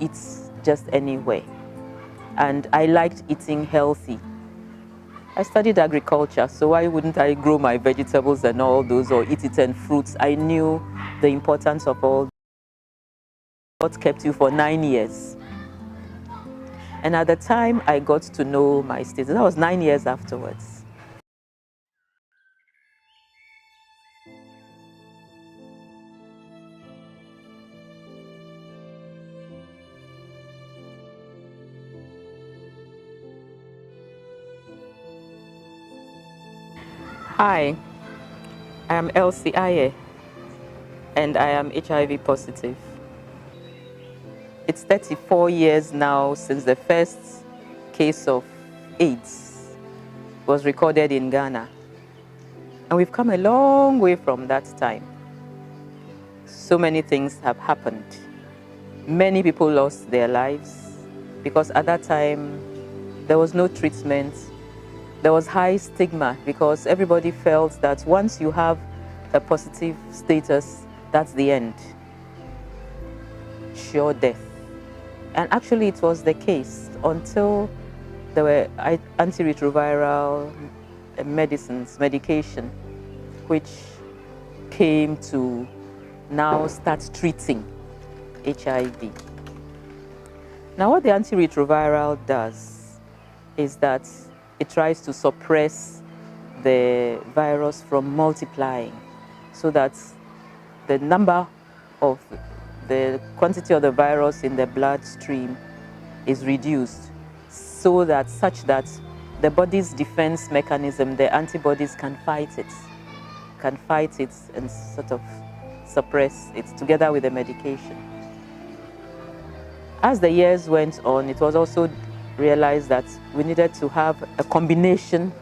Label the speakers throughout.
Speaker 1: eat just anywhere. And I liked eating healthy. I studied agriculture, so why wouldn't I grow my vegetables and all those, or eat it and fruits? I knew the importance of all. What kept you for 9 years? And at the time I got to know my status, that was 9 years afterwards. Hi, I am Elsie Aryeh, and I am HIV positive. It's 34 years now since the first case of AIDS was recorded in Ghana. And we've come a long way from that time. So many things have happened. Many people lost their lives because at that time there was no treatment. There was high stigma because everybody felt that once you have a positive status, that's the end. Sure death. And actually it was the case until there were antiretroviral medication, which came to now start treating HIV. Now what the antiretroviral does is that it tries to suppress the virus from multiplying so that the quantity of the virus in the bloodstream is reduced, so that the body's defense mechanism, the antibodies can fight it and sort of suppress it together with the medication. As the years went on, it was also realized that we needed to have a combination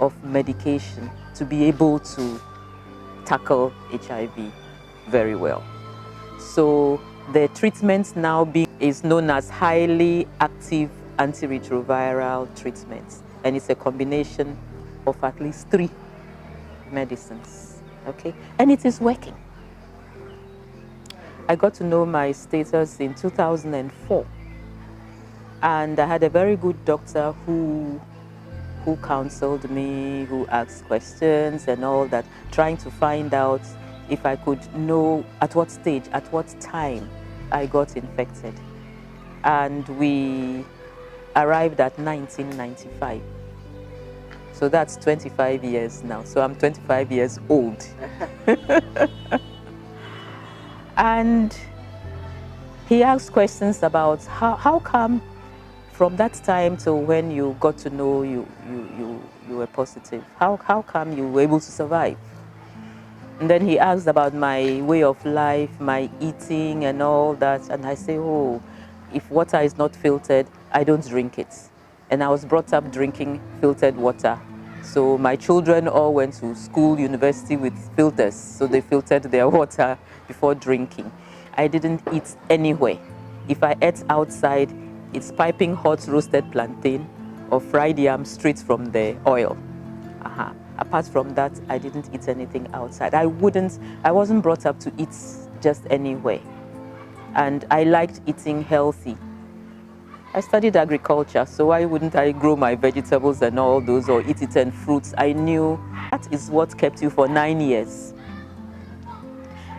Speaker 1: of medication to be able to tackle HIV very well. So the treatment now is known as highly active antiretroviral treatment, and it's a combination of at least 3 medicines, okay? And it is working. I got to know my status in 2004, and I had a very good doctor who counseled me, who asked questions and all that, trying to find out if I could know at what stage, at what time I got infected. And we arrived at 1995. So that's 25 years now. So I'm 25 years old. And he asked questions about how come from that time till when you got to know you were positive, how come you were able to survive? And then he asked about my way of life, my eating and all that. And I say, oh, if water is not filtered, I don't drink it. And I was brought up drinking filtered water. So my children all went to school, university with filters. So they filtered their water before drinking. I didn't eat anywhere. If I ate outside, it's piping hot roasted plantain or fried yam straight from the oil. Apart from that, I didn't eat anything outside. I wasn't brought up to eat just anywhere. And I liked eating healthy. I studied agriculture, so why wouldn't I grow my vegetables and all those, or eat it and fruits? I knew that is what kept you for 9 years.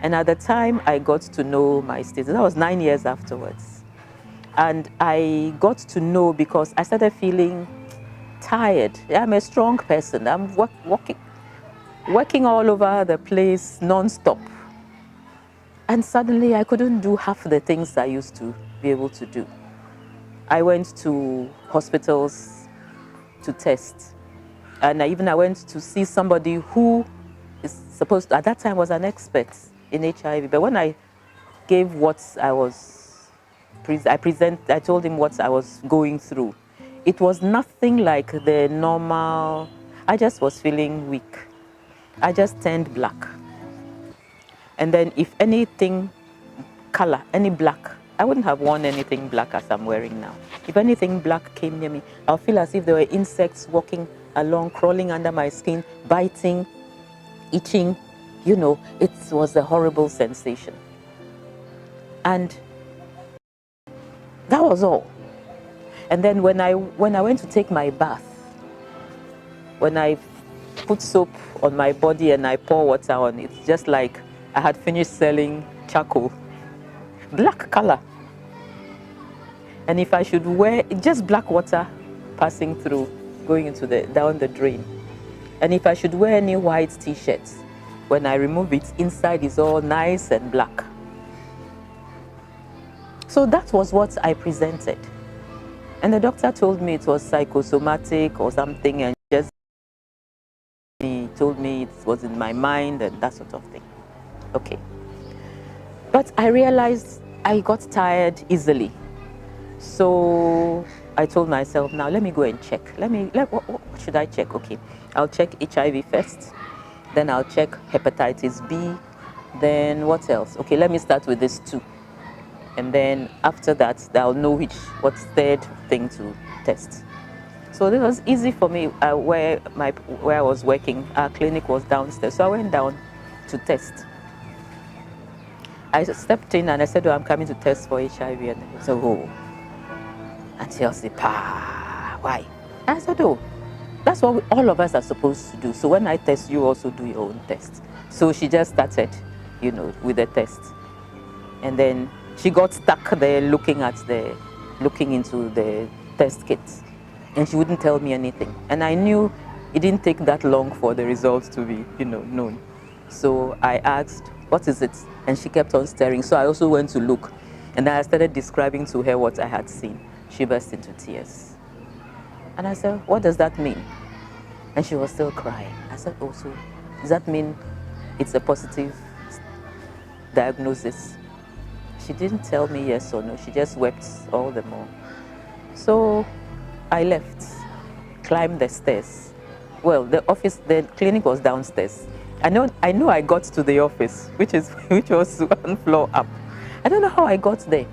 Speaker 1: And at the time I got to know my status, that was 9 years afterwards. And I got to know because I started feeling tired. I'm a strong person. I'm working all over the place non-stop. And suddenly I couldn't do half the things I used to be able to do. I went to hospitals to test. And I went to see somebody who is supposed to, at that time, was an expert in HIV. But when I gave what I told him what I was going through. It was nothing like the normal. I just was feeling weak. I just turned black. And then if anything color, any black, I wouldn't have worn anything black as I'm wearing now. If anything black came near me, I'll feel as if there were insects walking along, crawling under my skin, biting, itching. You know, it was a horrible sensation. And That was all. And then when I went to take my bath, when I put soap on my body and I pour water on it, just like I had finished selling charcoal, black color. And if I should wear just black water passing through, going into down the drain. And if I should wear any white t-shirts, when I remove it, inside is all nice and black. So that was what I presented. And the doctor told me it was psychosomatic or something, and he told me it was in my mind and that sort of thing. Okay. But I realized I got tired easily. So I told myself, now let me go and check. What should I check? Okay, I'll check HIV first. Then I'll check hepatitis B. Then what else? Okay, let me start with this 2. And then after that, I'll know what's third thing to test. So this was easy for me. Where I was working, our clinic was downstairs. So I went down to test. I stepped in and I said, oh, I'm coming to test for HIV. And they said, oh. And Elsie, why? I said, oh, that's what all of us are supposed to do. So when I test, you also do your own test. So she just started, with the test. And then she got stuck there looking into the test kits. And she wouldn't tell me anything. And I knew it didn't take that long for the results to be, known. So I asked, what is it? And she kept on staring. So I also went to look. And then I started describing to her what I had seen. She burst into tears. And I said, what does that mean? And she was still crying. I said, oh, so does that mean it's a positive diagnosis? She didn't tell me yes or no. She just wept all the more. So I left, climbed the stairs. Well, the clinic was downstairs. I know I got to the office, which was 1 floor up. I don't know how I got there,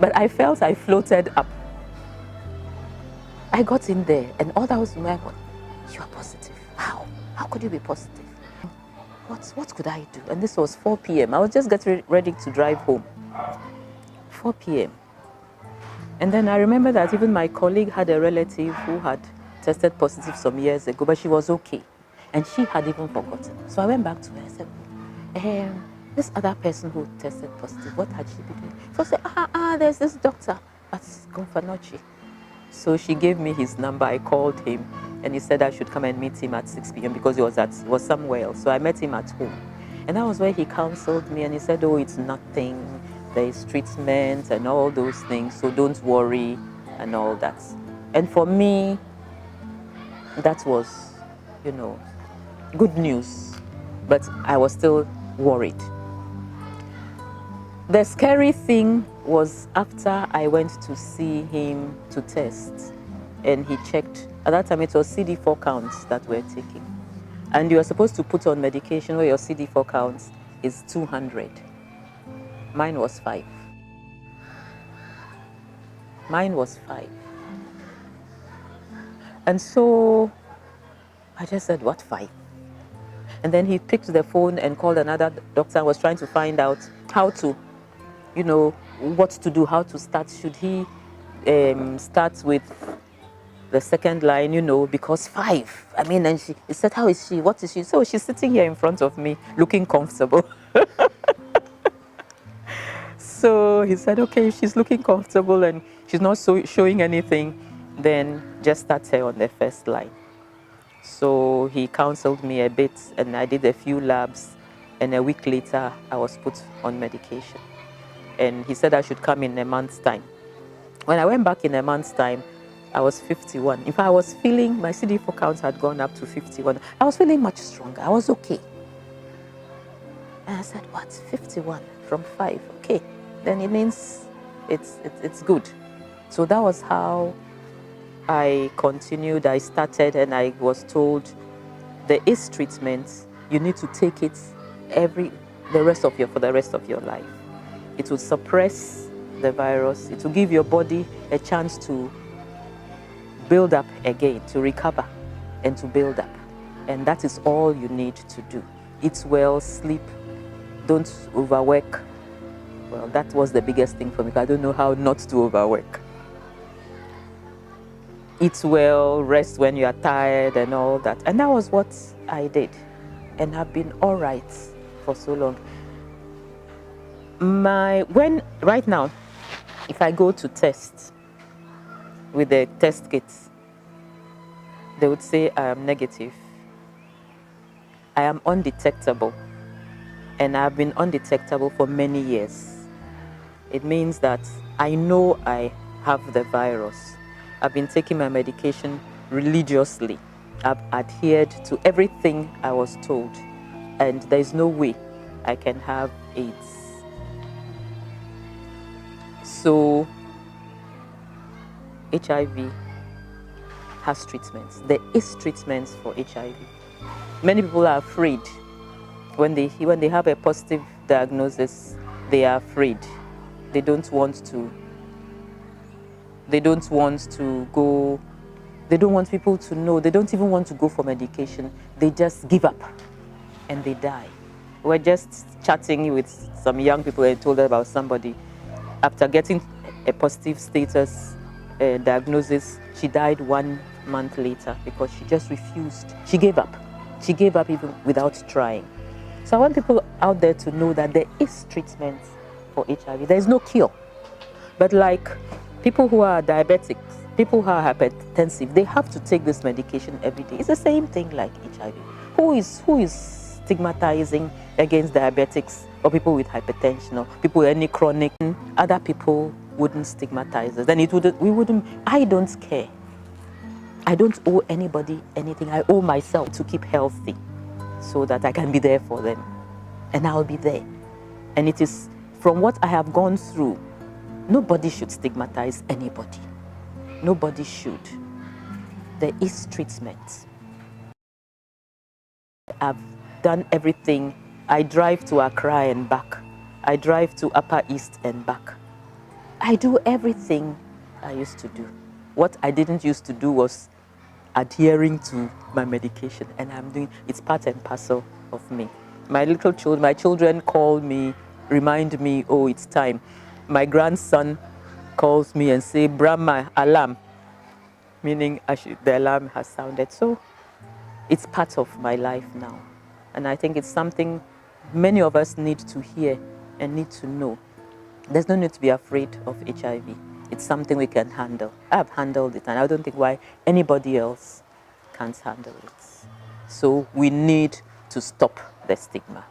Speaker 1: but I felt I floated up. I got in there, and all that was in my mind, you are positive. How? How could you be positive? What could I do? And this was 4 p.m. I was just getting ready to drive home. 4 p.m. And then I remember that even my colleague had a relative who had tested positive some years ago, but she was okay. And she had even forgotten. So I went back to her and said, this other person who tested positive, what had she been doing? So I said, there's this doctor at Gonfanochi. So she gave me his number. I called him, and he said I should come and meet him at 6 p.m. because he was somewhere else. So I met him at home. And that was where he counseled me, and he said, oh, it's nothing. There is treatment and all those things, so don't worry and all that. And for me, that was, good news. But I was still worried. The scary thing was after I went to see him to test, and he checked. At that time, it was CD4 counts that we're taking. And you are supposed to put on medication where your CD4 counts is 200. Mine was 5. Mine was 5. And so I just said, what 5? And then he picked the phone and called another doctor and was trying to find out how to, what to do, how to start. Should he start with the second line, because 5. I mean, and he said, how is she? What is she? So she's sitting here in front of me, looking comfortable. So he said, okay, if she's looking comfortable and she's not showing anything, then just start her on the first line. So he counseled me a bit, and I did a few labs, and a week later, I was put on medication. And he said I should come in a month's time. When I went back in a month's time, I was 51. In fact, I was feeling, my CD4 counts had gone up to 51. I was feeling much stronger. I was okay. And I said, what, 51 from 5? Okay, then it means it's good. So that was how I continued. I started, and I was told there is treatment. You need to take it for the rest of your life. It will suppress the virus. It will give your body a chance to build up again, to recover and to build up. And that is all you need to do. Eat well, sleep, don't overwork, Well, that was the biggest thing for me. I don't know how not to overwork. Eat well, rest when you are tired and all that. And that was what I did. And I've been all right for so long. Right now, if I go to test with the test kits, they would say I am negative. I am undetectable. And I've been undetectable for many years. It means that I know I have the virus. I've been taking my medication religiously. I've adhered to everything I was told. And there's no way I can have AIDS. So, HIV has treatments. There is treatments for HIV. Many people are afraid. When they have a positive diagnosis, they are afraid. They don't want to go, they don't want people to know, they don't even want to go for medication. They just give up and they die. We're just chatting with some young people and told them about somebody. After getting a positive status diagnosis, she died 1 month later because she just refused. She gave up. She gave up even without trying. So I want people out there to know that there is treatment for HIV. There is no cure. But like people who are diabetics, people who are hypertensive, they have to take this medication every day. It's the same thing like HIV. Who is stigmatizing against diabetics or people with hypertension or people with any chronic? Other people wouldn't stigmatize us. Then I don't care. I don't owe anybody anything. I owe myself to keep healthy so that I can be there for them. And I'll be there. And it is from what I have gone through, nobody should stigmatize anybody. Nobody should. There is treatment. I've done everything. I drive to Accra and back. I drive to Upper East and back. I do everything I used to do. What I didn't used to do was adhering to my medication, and I'm doing it's part and parcel of me. My children call me, remind me, oh, it's time. My grandson calls me and say, Brahma, alarm, meaning the alarm has sounded. So it's part of my life now. And I think it's something many of us need to hear and need to know. There's no need to be afraid of HIV. It's something we can handle. I've handled it, and I don't think why anybody else can't handle it. So we need to stop the stigma.